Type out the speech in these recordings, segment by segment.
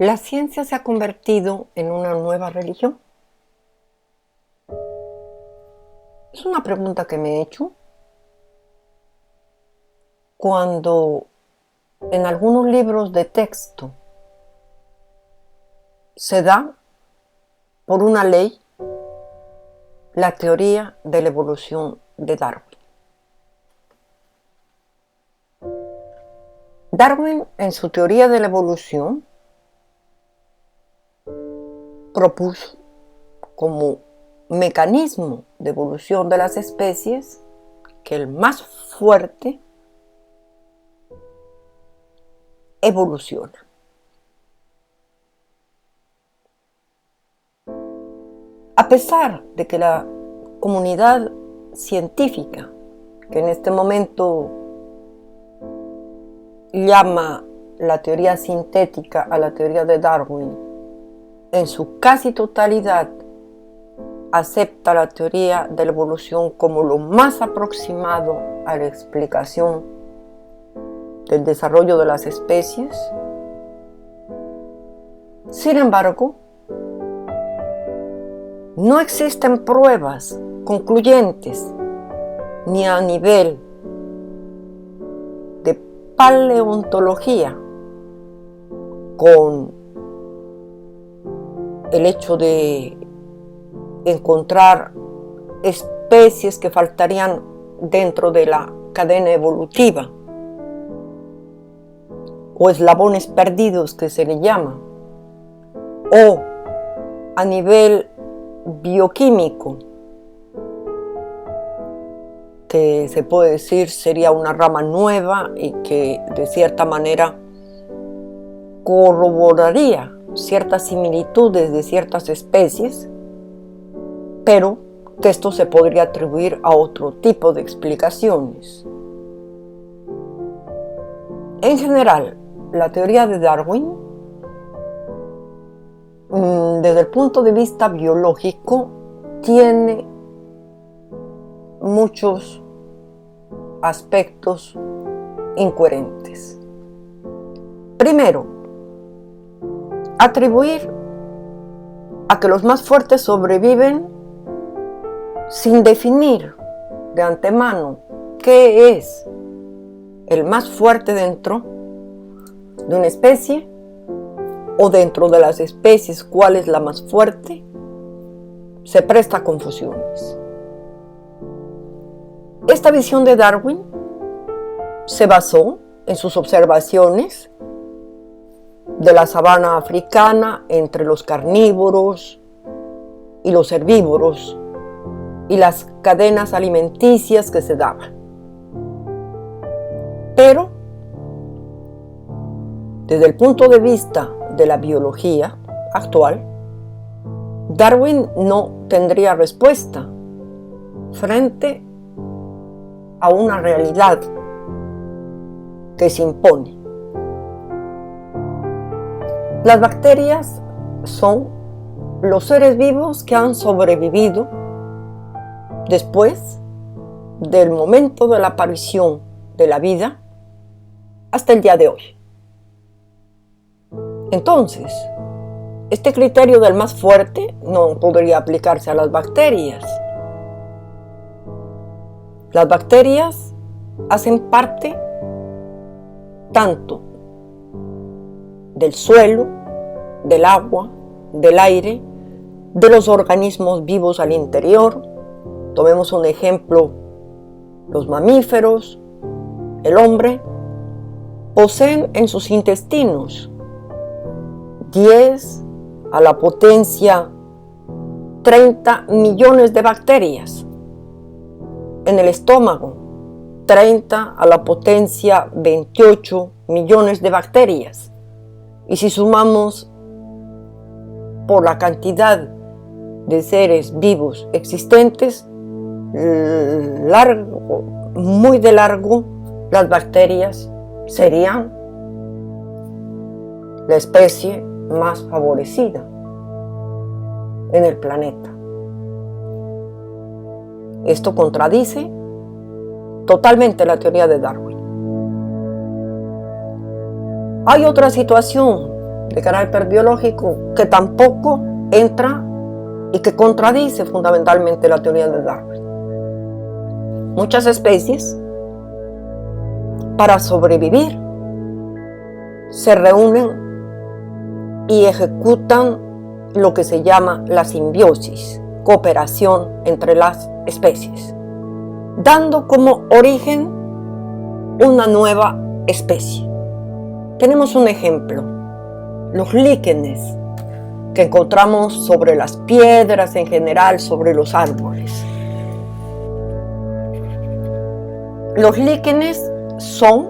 ¿La ciencia se ha convertido en una nueva religión? Es una pregunta que me he hecho cuando en algunos libros de texto se da por una ley la teoría de la evolución de Darwin. Darwin, en su teoría de la evolución, propuso como mecanismo de evolución de las especies que el más fuerte evoluciona. A pesar de que la comunidad científica, que en este momento llama la teoría sintética a la teoría de Darwin, en su casi totalidad acepta la teoría de la evolución como lo más aproximado a la explicación del desarrollo de las especies. Sin embargo, no existen pruebas concluyentes ni a nivel de paleontología con el hecho de encontrar especies que faltarían dentro de la cadena evolutiva o eslabones perdidos que se le llama, o a nivel bioquímico, que se puede decir sería una rama nueva y que de cierta manera corroboraría ciertas similitudes de ciertas especies, pero que esto se podría atribuir a otro tipo de explicaciones. En general, la teoría de Darwin, desde el punto de vista biológico, tiene muchos aspectos incoherentes. Primero, atribuir a que los más fuertes sobreviven sin definir de antemano qué es el más fuerte dentro de una especie o dentro de las especies cuál es la más fuerte, se presta a confusiones. Esta visión de Darwin se basó en sus observaciones de la sabana africana entre los carnívoros y los herbívoros y las cadenas alimenticias que se daban. Pero, desde el punto de vista de la biología actual, Darwin no tendría respuesta frente a una realidad que se impone. Las bacterias son los seres vivos que han sobrevivido después del momento de la aparición de la vida hasta el día de hoy. Entonces, este criterio del más fuerte no podría aplicarse a las bacterias. Las bacterias hacen parte tanto del suelo, del agua, del aire, de los organismos vivos al interior. Tomemos un ejemplo, los mamíferos, el hombre, poseen en sus intestinos 10 a la potencia 30 millones de bacterias. En el estómago, 30 a la potencia 28 millones de bacterias. Y si sumamos por la cantidad de seres vivos existentes, muy de largo, las bacterias serían la especie más favorecida en el planeta. Esto contradice totalmente la teoría de Darwin. Hay otra situación de carácter biológico que tampoco entra y que contradice fundamentalmente la teoría de Darwin. Muchas especies, para sobrevivir, se reúnen y ejecutan lo que se llama la simbiosis, cooperación entre las especies, dando como origen una nueva especie. Tenemos un ejemplo, los líquenes que encontramos sobre las piedras, en general sobre los árboles. Los líquenes son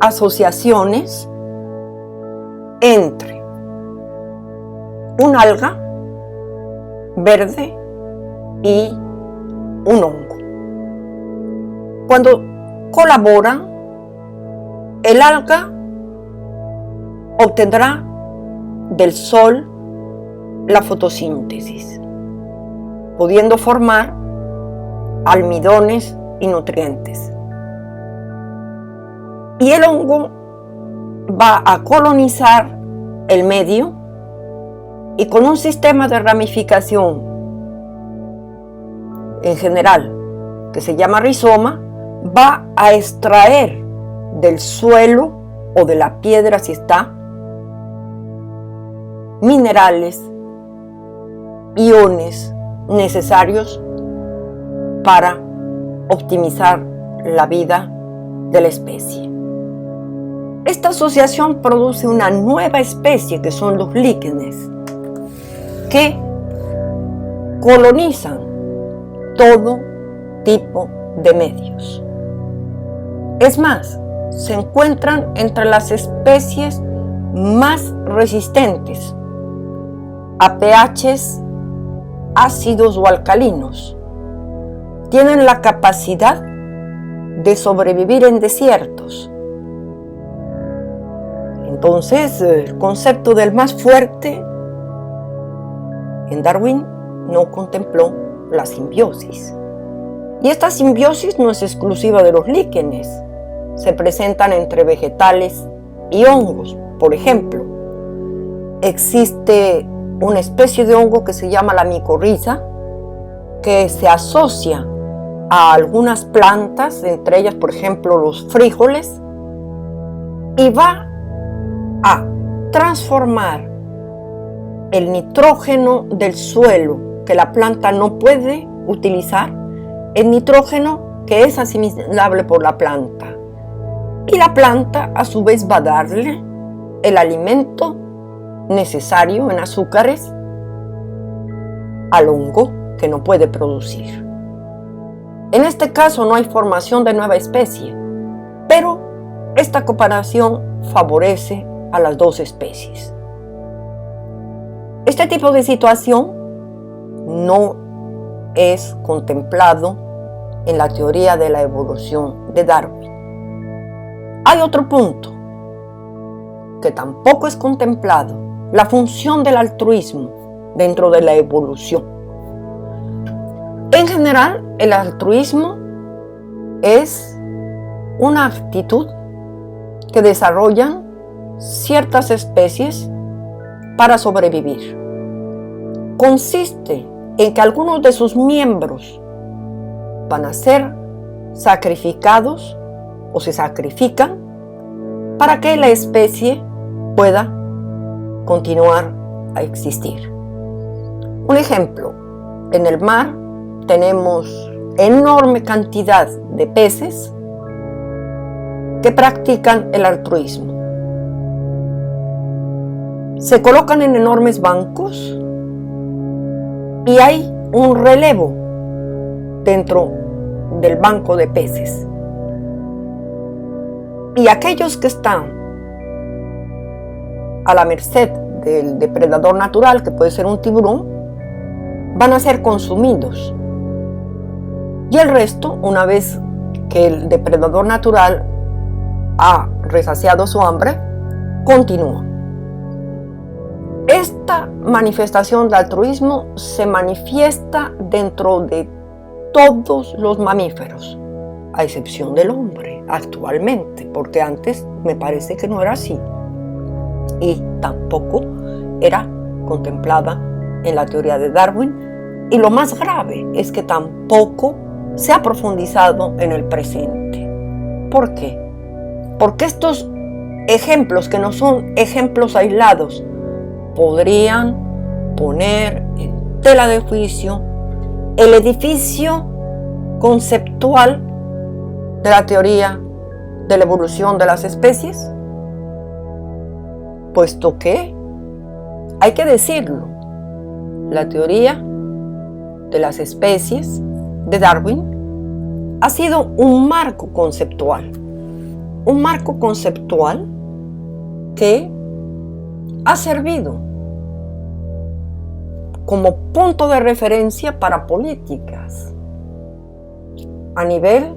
asociaciones entre un alga verde y un hongo. Cuando colaboran, el alga obtendrá del sol la fotosíntesis, pudiendo formar almidones y nutrientes. Y el hongo va a colonizar el medio y con un sistema de ramificación en general que se llama rizoma, va a extraer del suelo o de la piedra, si está, minerales, iones necesarios para optimizar la vida de la especie. Esta asociación produce una nueva especie que son los líquenes, que colonizan todo tipo de medios. Es más, se encuentran entre las especies más resistentes a pHs ácidos o alcalinos. Tienen la capacidad de sobrevivir en desiertos. Entonces, el concepto del más fuerte en Darwin no contempló la simbiosis. Y esta simbiosis no es exclusiva de los líquenes. Se presentan entre vegetales y hongos. Por ejemplo, existe una especie de hongo que se llama la micorriza, que se asocia a algunas plantas, entre ellas, por ejemplo, los frijoles, y va a transformar el nitrógeno del suelo que la planta no puede utilizar en nitrógeno que es asimilable por la planta. Y la planta a su vez va a darle el alimento necesario en azúcares al hongo que no puede producir. En este caso no hay formación de nueva especie, pero esta cooperación favorece a las dos especies. Este tipo de situación no es contemplado en la teoría de la evolución de Darwin. Hay otro punto que tampoco es contemplado, la función del altruismo dentro de la evolución. En general, el altruismo es una actitud que desarrollan ciertas especies para sobrevivir. Consiste en que algunos de sus miembros van a ser sacrificados o se sacrifican para que la especie pueda continuar a existir. Un ejemplo, en el mar tenemos enorme cantidad de peces que practican el altruismo. Se colocan en enormes bancos y hay un relevo dentro del banco de peces. Y aquellos que están a la merced del depredador natural, que puede ser un tiburón, van a ser consumidos. Y el resto, una vez que el depredador natural ha resaciado su hambre, continúa. Esta manifestación de altruismo se manifiesta dentro de todos los mamíferos, a excepción del hombre actualmente, porque antes me parece que no era así. y tampoco era contemplada en la teoría de Darwin, y lo más grave es que tampoco se ha profundizado en el presente. ¿Por qué? Porque estos ejemplos, que no son ejemplos aislados, podrían poner en tela de juicio el edificio conceptual de la teoría de la evolución de las especies, puesto que, hay que decirlo, la teoría de las especies de Darwin ha sido un marco conceptual que ha servido como punto de referencia para políticas a nivel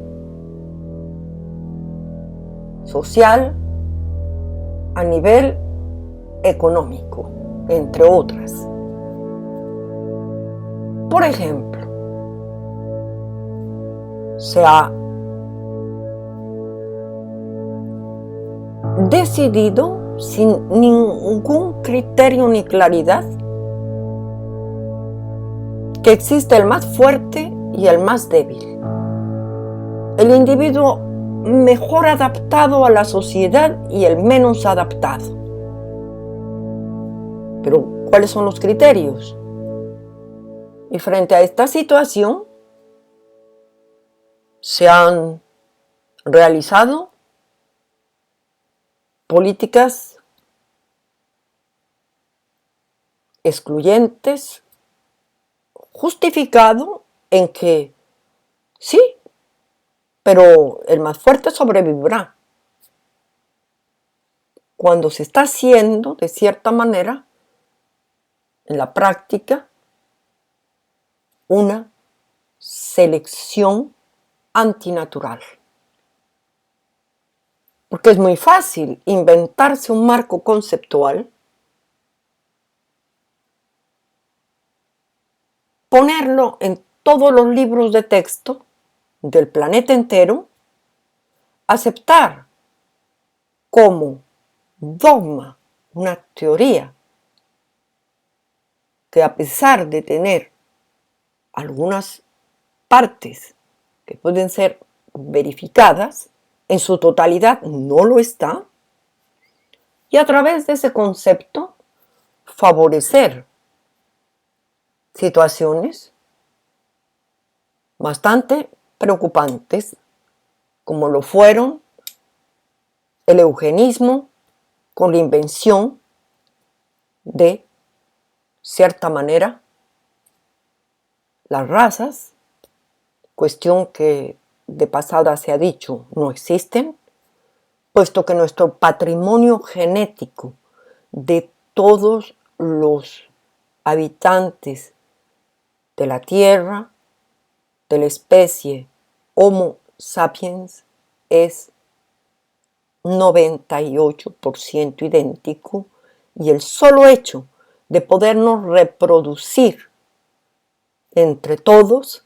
social, a nivel económico, entre otras. Por ejemplo, se ha decidido sin ningún criterio ni claridad que existe el más fuerte y el más débil, el individuo mejor adaptado a la sociedad y el menos adaptado. Pero, ¿cuáles son los criterios? Y frente a esta situación, se han realizado políticas excluyentes, justificado en que sí, pero el más fuerte sobrevivirá, cuando se está haciendo, de cierta manera, en la práctica, una selección antinatural. Porque es muy fácil inventarse un marco conceptual, ponerlo en todos los libros de texto del planeta entero, aceptar como dogma una teoría que, a pesar de tener algunas partes que pueden ser verificadas, en su totalidad no lo está, y a través de ese concepto favorecer situaciones bastante preocupantes, como lo fueron el eugenismo, con la invención de cierta manera las razas, cuestión que de pasada se ha dicho no existen, puesto que nuestro patrimonio genético de todos los habitantes de la Tierra, de la especie Homo sapiens, es 98% idéntico, y el solo hecho de podernos reproducir entre todos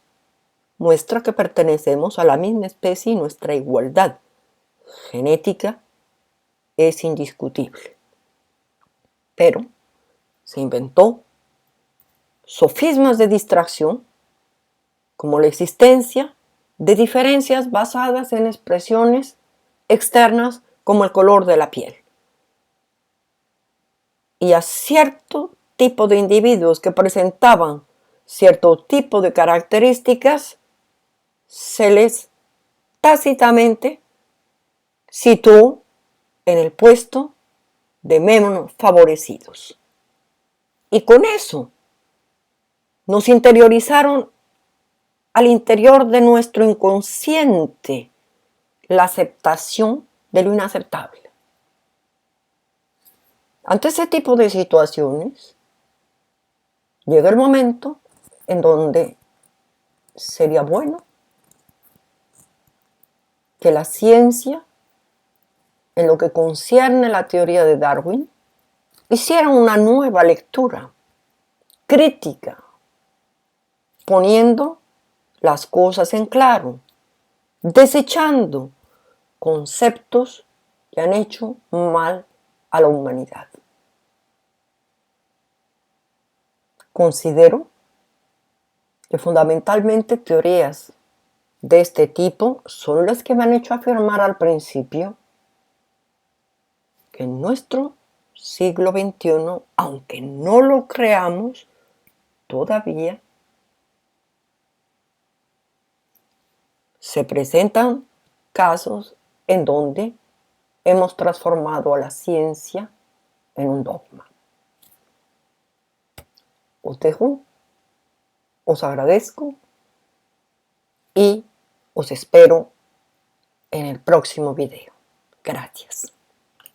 muestra que pertenecemos a la misma especie, y nuestra igualdad genética es indiscutible. Pero se inventó sofismas de distracción, como la existencia de diferencias basadas en expresiones externas como el color de la piel. Y a cierto tipo de individuos que presentaban cierto tipo de características, se les tácitamente situó en el puesto de menos favorecidos. Y con eso nos interiorizaron al interior de nuestro inconsciente la aceptación de lo inaceptable. Ante ese tipo de situaciones, llega el momento en donde sería bueno que la ciencia, en lo que concierne la teoría de Darwin, hiciera una nueva lectura crítica, poniendo las cosas en claro, desechando conceptos que han hecho mal a la humanidad. Considero que fundamentalmente teorías de este tipo son las que me han hecho afirmar al principio que en nuestro siglo XXI, aunque no lo creamos todavía, se presentan casos en donde hemos transformado a la ciencia en un dogma. Os dejo, os agradezco y os espero en el próximo video. Gracias.